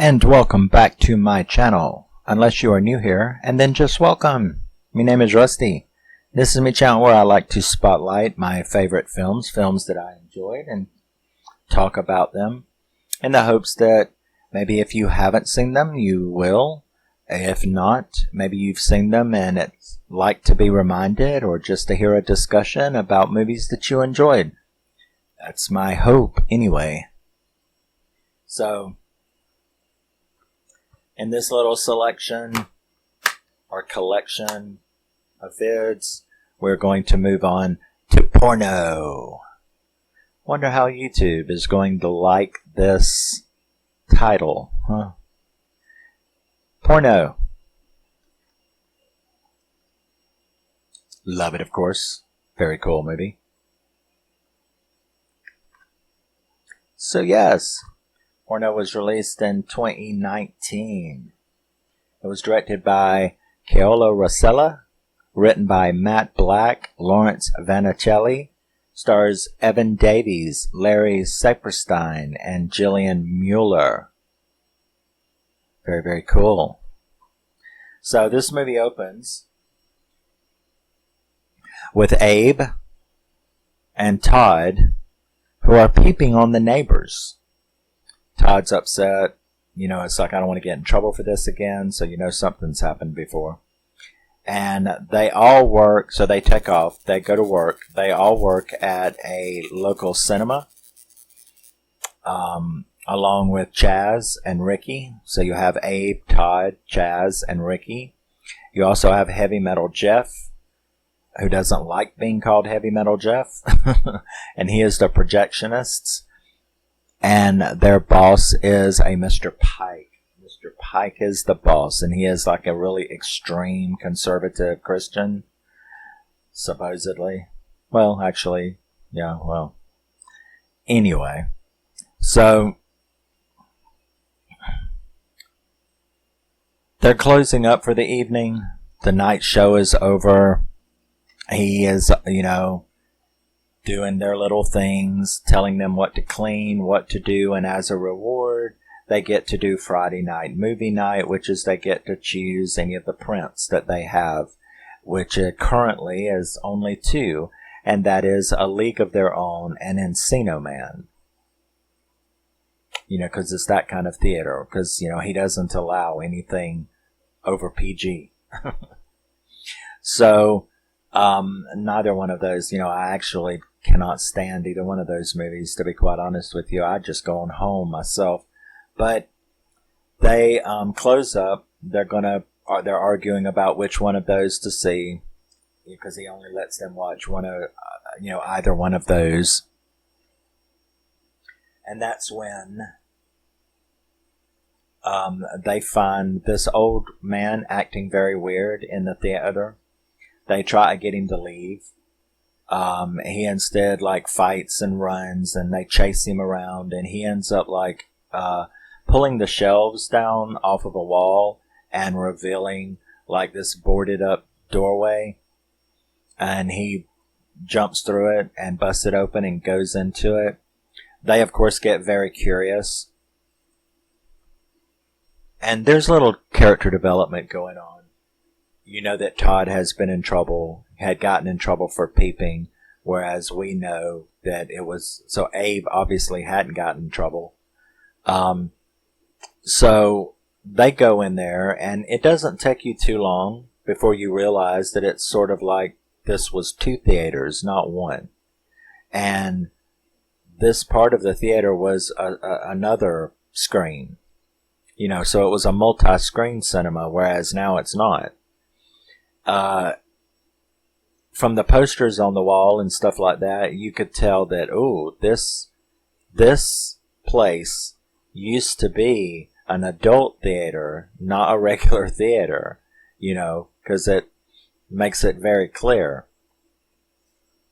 And welcome back to my channel. Unless you are new here, and then just welcome. My name is Rusty. This is my channel where I like to spotlight my favorite films that I enjoyed, and talk about them in the hopes that maybe if you haven't seen them, you will. If not, maybe you've seen them and it's like to be reminded, or just to hear a discussion about movies that you enjoyed. That's my hope anyway. So, in this little selection or collection of vids, we're going to move on to Porno. Wonder how YouTube is going to like this title, huh? Porno. Love it, of course. Very cool movie. So yes, Porno was released in 2019. It was directed by Keola, Racela, written by Matt Black, Laurence Vannicelli, stars Evan Davies, Larry Saperstein, and Jillian Mueller. Very, very cool. So this movie opens with Abe and Todd, who are peeping on the neighbors. Todd's upset. It's like, I don't want to get in trouble for this again, so something's happened before. And they all work, so they take off, they go to work. They all work at a local cinema, along with Chaz and Ricky. So you have Abe, Todd, Chaz, and Ricky. You also have Heavy Metal Jeff, who doesn't like being called Heavy Metal Jeff. And he is the projectionist. And their boss is a Mr. Pike. Mr. Pike is the boss, and he is like a really extreme conservative Christian, supposedly. Well, actually, yeah, well. Anyway, so they're closing up for the evening. The night show is over. He is, doing their little things, telling them what to clean, what to do, and as a reward, they get to do Friday night movie night, which is they get to choose any of the prints that they have, which currently is only two, and that is A League of Their Own and Encino Man. Because it's that kind of theater, because, he doesn't allow anything over PG. So, neither one of those, I actually cannot stand either one of those movies, to be quite honest with you. I'd just go on home myself. But they close up. They're arguing about which one of those to see, because he only lets them watch either one of those. And that's when they find this old man acting very weird in the theater. They try to get him to leave. He instead fights and runs, and they chase him around, and he ends up pulling the shelves down off of a wall and revealing this boarded up doorway, and he jumps through it and busts it open and goes into it. They of course get very curious, and there's little character development going on. That Todd has been in trouble, had gotten in trouble for peeping, whereas we know that it was, so Abe obviously hadn't gotten in trouble. So they go in there, and it doesn't take you too long before you realize that it's sort of like this was two theaters, not one. And this part of the theater was another screen. So it was a multi-screen cinema, whereas now it's not. From the posters on the wall and stuff like that, you could tell that, this place used to be an adult theater, not a regular theater, because it makes it very clear.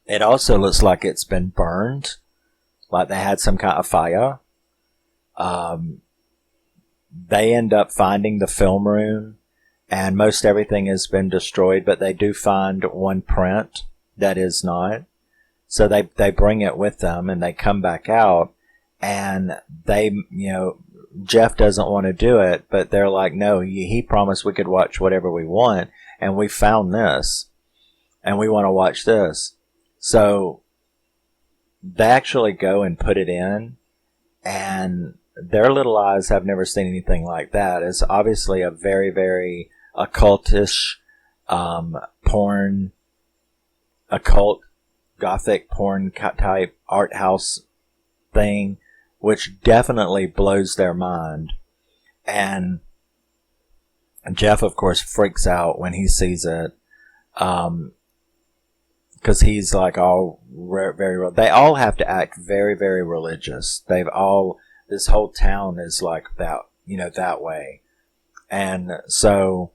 It also looks like it's been burned, like they had some kind of fire. They end up finding the film room, and most everything has been destroyed, but they do find one print that is not. So they bring it with them, and they come back out, and they, Jeff doesn't want to do it, but they're like, no, he promised we could watch whatever we want, and we found this, and we want to watch this. So they actually go and put it in, and their little eyes have never seen anything like that. It's obviously a very, very occultish porn, occult, gothic porn type art house thing, which definitely blows their mind. And Jeff, of course, freaks out when he sees it, because he's like all very. They all have to act very, very religious. This whole town is like that, that way. And so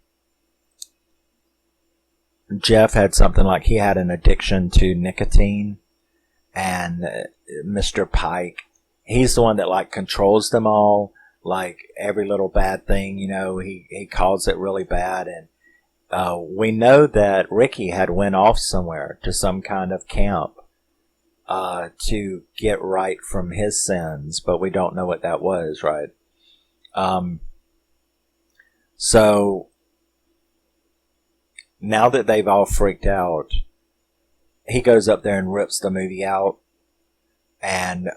Jeff had something like he had an addiction to nicotine, and Mr. Pike, he's the one that like controls them all. Like every little bad thing, he calls it really bad. And we know that Ricky had went off somewhere to some kind of camp to get right from his sins, but we don't know what that was, right? So now that they've all freaked out, he goes up there and rips the movie out, and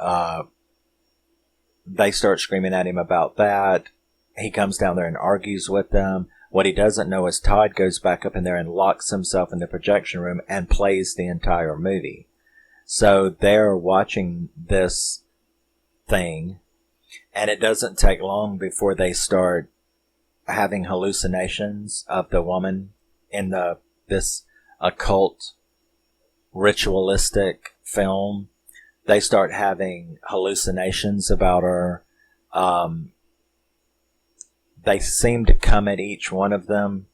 they start screaming at him about that. He comes down there and argues with them. What he doesn't know is Todd goes back up in there and locks himself in the projection room and plays the entire movie. So they're watching this thing, and it doesn't take long before they start having hallucinations of the woman in this occult, ritualistic film. They start having hallucinations about her. They seem to come at each one of them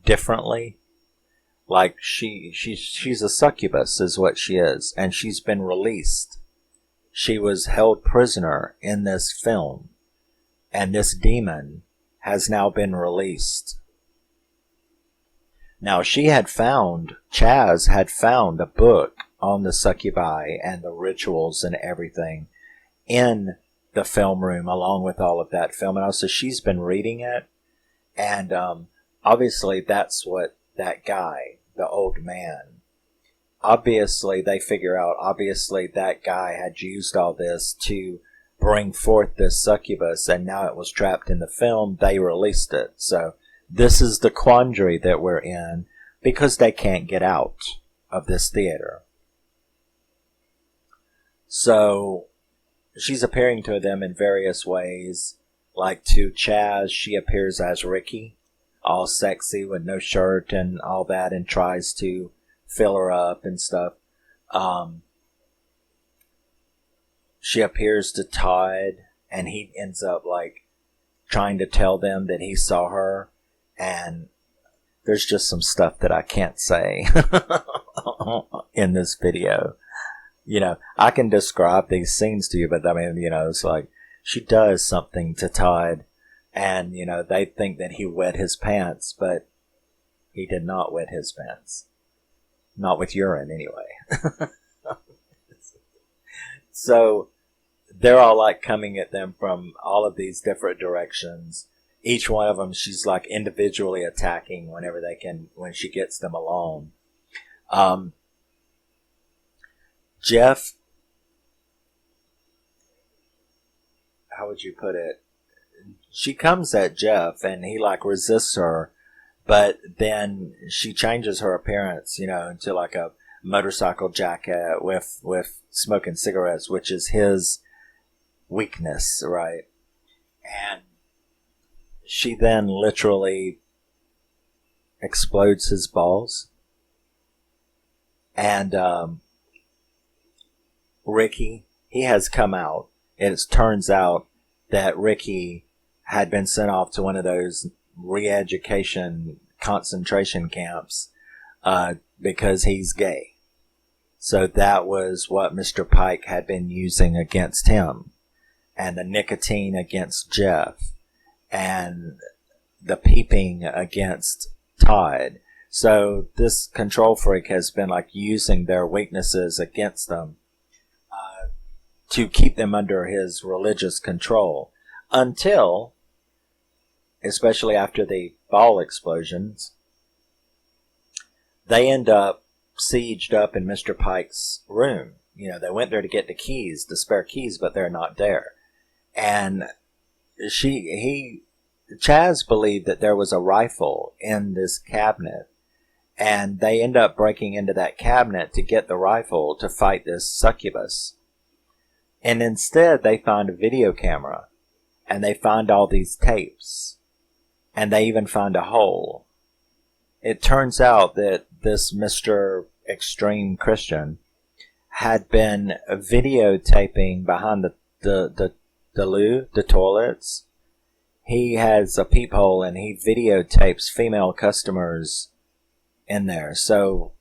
differently. Like she's a succubus is what she is, and she's been released. She was held prisoner in this film, and this demon has now been released. Now Chaz had found a book on the succubi and the rituals and everything in the film room along with all of that film. And also she's been reading it, and obviously that's what that guy, the old man, obviously they figure out, obviously that guy had used all this to bring forth this succubus, and now it was trapped in the film. They released it. So this is the quandary that we're in, because they can't get out of this theater. So she's appearing to them in various ways. Like to Chaz, she appears as Ricky, all sexy with no shirt and all that, and tries to fill her up and stuff. She appears to Todd, and he ends up like trying to tell them that he saw her, and there's just some stuff that I can't say in this video. I can describe these scenes to you, but I mean, it's like she does something to Todd, and they think that he wet his pants, but he did not wet his pants. Not with urine, anyway. So they're all like coming at them from all of these different directions. Each one of them, she's like individually attacking when she gets them alone. Jeff, how would you put it? She comes at Jeff, and he like resists her, but then she changes her appearance, into like a motorcycle jacket with smoking cigarettes, which is his weakness, right? And she then literally explodes his balls. And Ricky, he has come out. It turns out that Ricky had been sent off to one of those re-education concentration camps because he's gay. So that was what Mr. Pike had been using against him, and the nicotine against Jeff, and the peeping against Todd. So this control freak has been like using their weaknesses against them to keep them under his religious control. Until, especially after the ball explosions, they end up sieged up in Mr. Pike's room. They went there to get the spare keys, but they're not there. And Chaz believed that there was a rifle in this cabinet, and they end up breaking into that cabinet to get the rifle to fight this succubus. And instead, they find a video camera, and they find all these tapes, and they even find a hole. It turns out that this Mr. Extreme Christian had been videotaping behind the toilets. He has a peephole and he videotapes female customers in there. So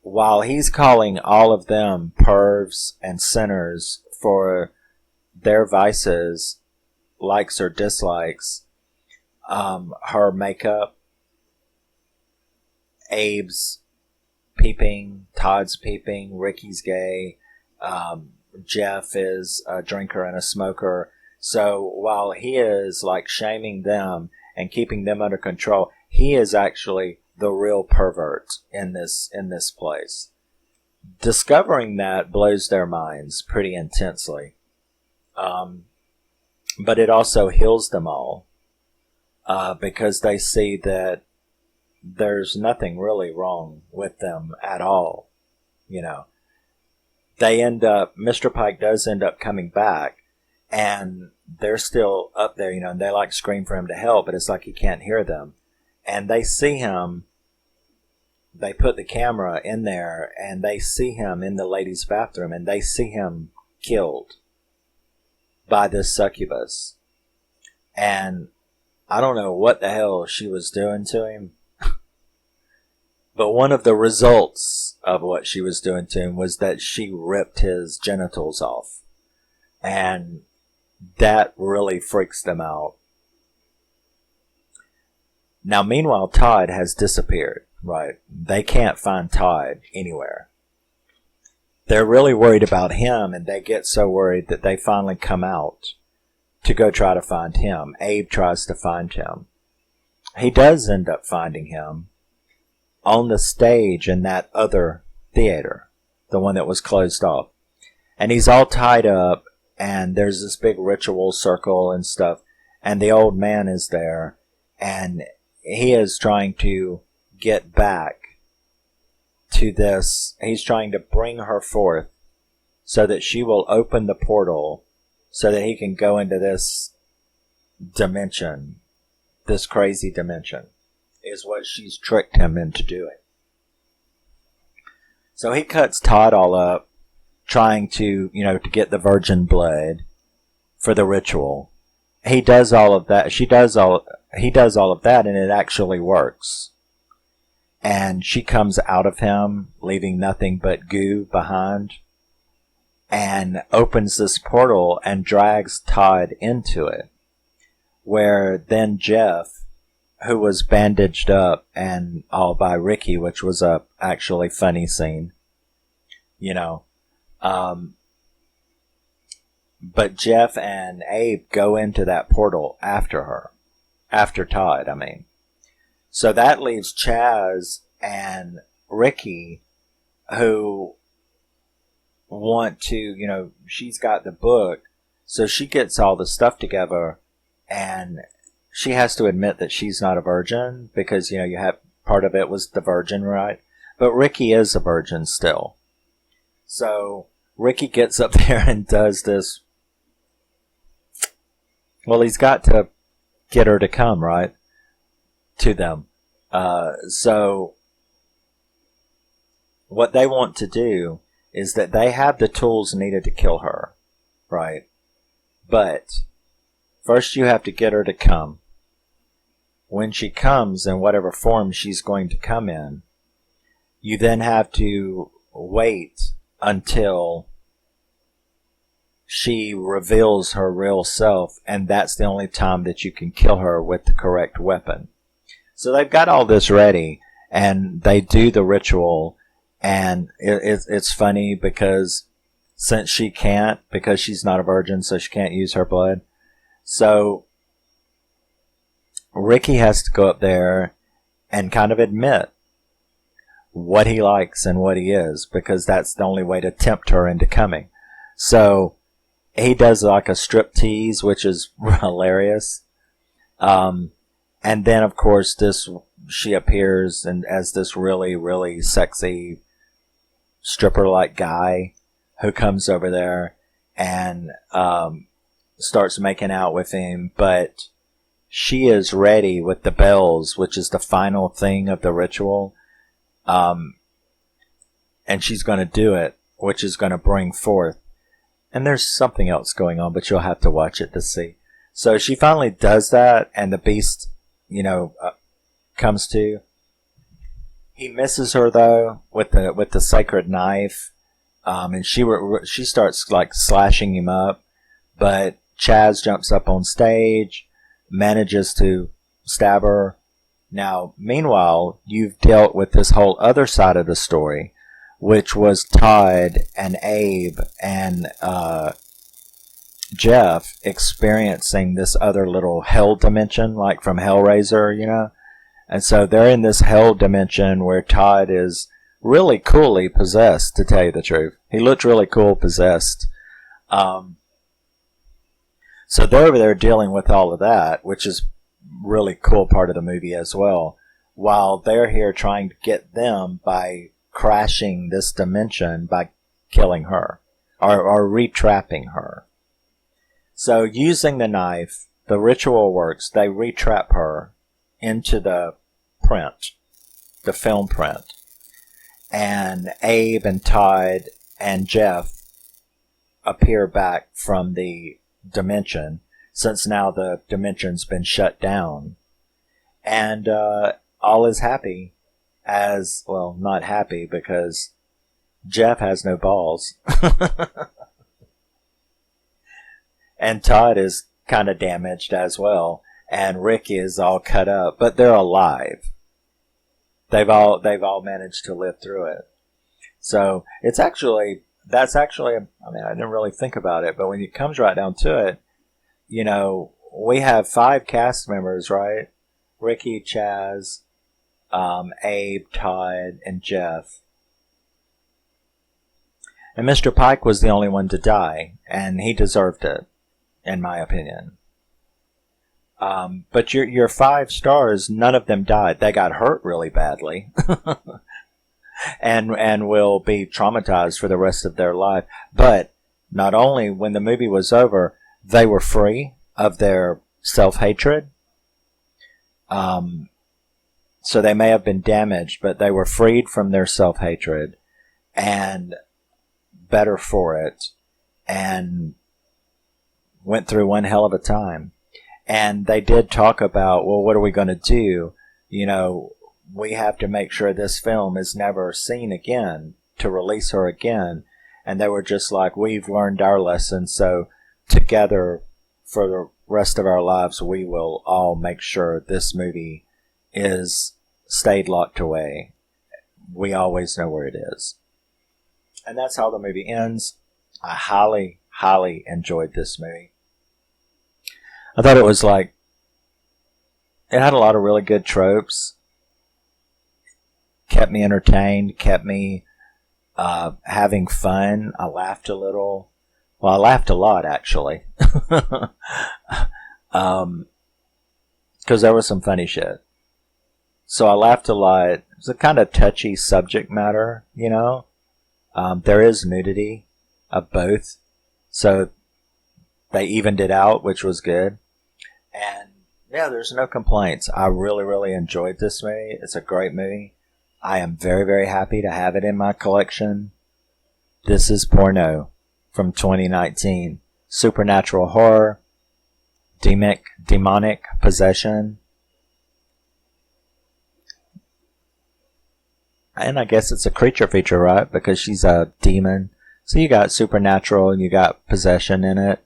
while he's calling all of them pervs and sinners for their vices, likes or dislikes, her makeup, Abe's peeping, Todd's peeping, Ricky's gay, Jeff is a drinker and a smoker. So while he is like shaming them and keeping them under control, he is actually the real pervert in this place. Discovering that blows their minds pretty intensely. But it also heals them all, because they see that there's nothing really wrong with them at all. Mr. Pike does end up coming back, and they're still up there, and they like scream for him to help, but it's like he can't hear them. And they see him, they put the camera in there, and they see him in the ladies' bathroom, and they see him killed by this succubus. And I don't know what the hell she was doing to him, but one of the results of what she was doing to him was that she ripped his genitals off. And that really freaks them out. Now, meanwhile, Todd has disappeared, right? They can't find Todd anywhere. They're really worried about him, and they get so worried that they finally come out to go try to find him. Abe tries to find him. He does end up finding him on the stage in that other theater, the one that was closed off. And he's all tied up, and there's this big ritual circle and stuff, and the old man is there, and he is trying to get back to this. He's trying to bring her forth so that she will open the portal so that he can go into this dimension, this crazy dimension, is what she's tricked him into doing. So he cuts Todd all up, trying to get the virgin blood for the ritual. He does all of that. He does all of that, and it actually works. And she comes out of him, leaving nothing but goo behind, and opens this portal and drags Todd into it, where then Jeff, who was bandaged up and all by Ricky, which was a actually funny scene, but Jeff and Abe go into that portal after Todd, I mean. So that leaves Chaz and Ricky, who want to, she's got the book, so she gets all the stuff together, and she has to admit that she's not a virgin, because, you have, part of it was the virgin, right? But Ricky is a virgin still. So Ricky gets up there and does this. Well, he's got to get her to come, right? To them. So what they want to do is that they have the tools needed to kill her, right? But first you have to get her to come. When she comes, in whatever form she's going to come in, you then have to wait until she reveals her real self, and that's the only time that you can kill her with the correct weapon. So they've got all this ready, and they do the ritual, and it's funny because since she can't, because she's not a virgin, so she can't use her blood, So Ricky has to go up there and kind of admit what he likes and what he is, because that's the only way to tempt her into coming. So he does like a strip tease, which is hilarious. And then, of course, she appears and as this really, really sexy stripper-like guy who comes over there and starts making out with him. But she is ready with the bells, which is the final thing of the ritual. And she's going to do it, which is going to bring forth. And there's something else going on, but you'll have to watch it to see. So she finally does that, and the beast, comes to. He misses her though with the sacred knife, and she starts like slashing him up. But Chaz jumps up on stage, manages to stab her. Now, meanwhile, you've dealt with this whole other side of the story, which was Todd and Abe and Jeff experiencing this other little hell dimension, like from Hellraiser, And so they're in this hell dimension where Todd is really coolly possessed, to tell you the truth. He looked really cool possessed. So they're over there dealing with all of that, which is really cool part of the movie as well, while they're here trying to get them by crashing this dimension by killing her or retrapping her. So using the knife, the ritual works. They retrap her into the print, the film print, and Abe and Todd and Jeff appear back from the dimension, since now the dimension's been shut down. And all is happy, not happy, because Jeff has no balls. And Todd is kind of damaged as well. And Ricky is all cut up, but they're alive. They've all managed to live through it. So that's actually, I didn't really think about it, but when it comes right down to it, we have 5 cast members, right? Ricky, Chaz, Abe, Todd, and Jeff. And Mr. Pike was the only one to die, and he deserved it, in my opinion. But your 5 stars, none of them died. They got hurt really badly. and will be traumatized for the rest of their life. But not only when the movie was over, they were free of their self-hatred. So they may have been damaged, but they were freed from their self-hatred and better for it, and went through one hell of a time. And they did talk about, well, what are we going to do? We have to make sure this film is never seen again, to release her again. And they were just like, we've learned our lesson, so together for the rest of our lives, we will all make sure this movie is stayed locked away. We always know where it is. And that's how the movie ends. I highly, highly enjoyed this movie. I thought it had a lot of really good tropes. Kept me entertained, kept me having fun. I laughed a little. Well, I laughed a lot, actually. Because there was some funny shit. So I laughed a lot. It's a kind of touchy subject matter, There is nudity of both. So they evened it out, which was good. And yeah, there's no complaints. I really, really enjoyed this movie. It's a great movie. I am very, very happy to have it in my collection. This is Porno from 2019. Supernatural horror, demonic possession. And I guess it's a creature feature, right? Because she's a demon. So you got supernatural and you got possession in it.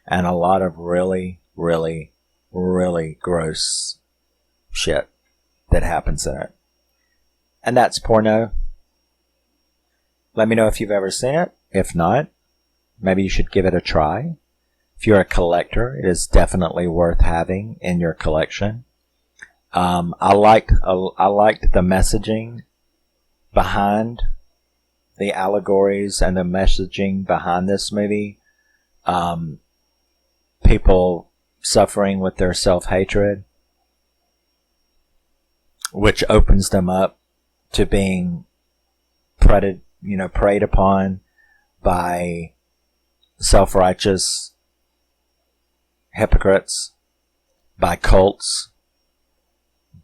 And a lot of really, really, really gross shit that happens in it. And that's Porno. Let me know if you've ever seen it. If not, maybe you should give it a try. If you're a collector, it is definitely worth having in your collection. I liked the messaging behind the allegories and the messaging behind this movie. People suffering with their self-hatred, which opens them up to being preyed upon by self-righteous hypocrites, by cults,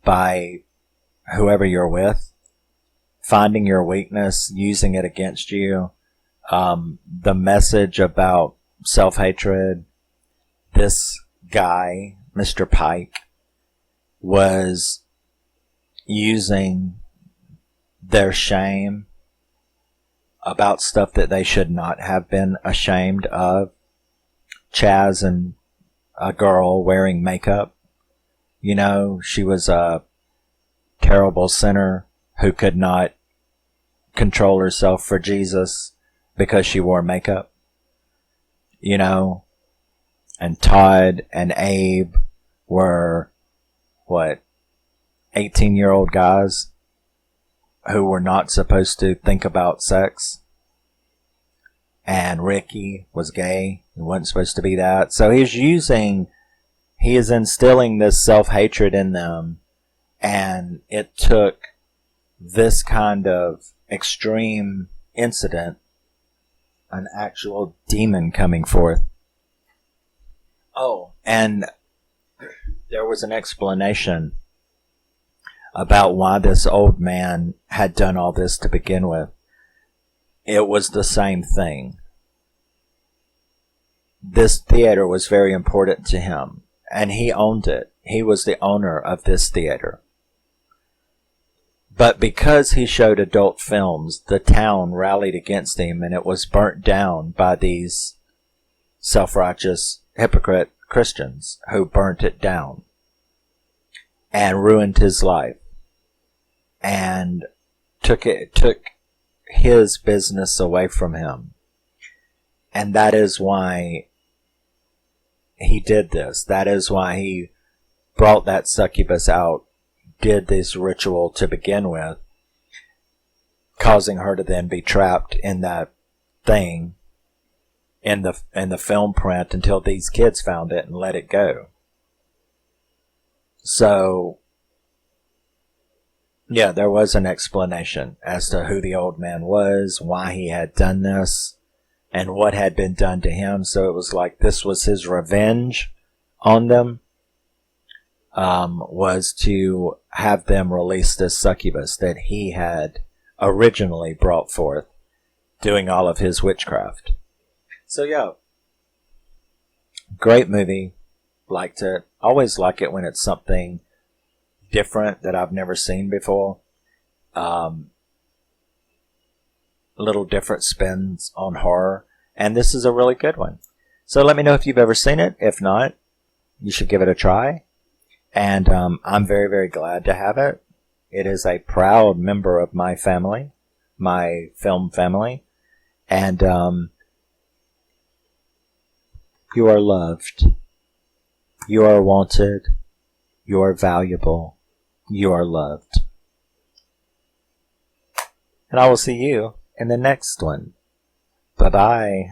by whoever you're with, finding your weakness, using it against you. The message about self-hatred, this guy, Mr. Pike, was using their shame about stuff that they should not have been ashamed of. Chaz and a girl wearing makeup. You know, she was a terrible sinner who could not control herself for Jesus because she wore makeup. You know, and Todd and Abe were, 18-year-old guys who were not supposed to think about sex. And Ricky was gay. He wasn't supposed to be that. So he is instilling this self-hatred in them. And it took this kind of extreme incident, an actual demon coming forth. Oh, and there was an explanation about why this old man had done all this to begin with. It was the same thing. This theater was very important to him, and he owned it. He was the owner of this theater. But because he showed adult films, the town rallied against him, and it was burnt down by these self-righteous hypocrite Christians who burnt it down and ruined his life and took his business away from him. And that is why he did this. That is why he brought that succubus out, did this ritual to begin with, causing her to then be trapped in that thing in the film print until these kids found it and let it go. So, yeah, there was an explanation as to who the old man was, why he had done this, and what had been done to him. So it was like this was his revenge on them, was to have them release this succubus that he had originally brought forth, doing all of his witchcraft. So yeah, great movie. Liked it. Always like it when it's something different that I've never seen before. Little different spins on horror, and this is a really good one. So let me know if you've ever seen it. If not, you should give it a try. And I'm very, very glad to have it. It is a proud member of my family, my film family. And you are loved. You are wanted. You are valuable. You are loved. And I will see you in the next one. Bye-bye.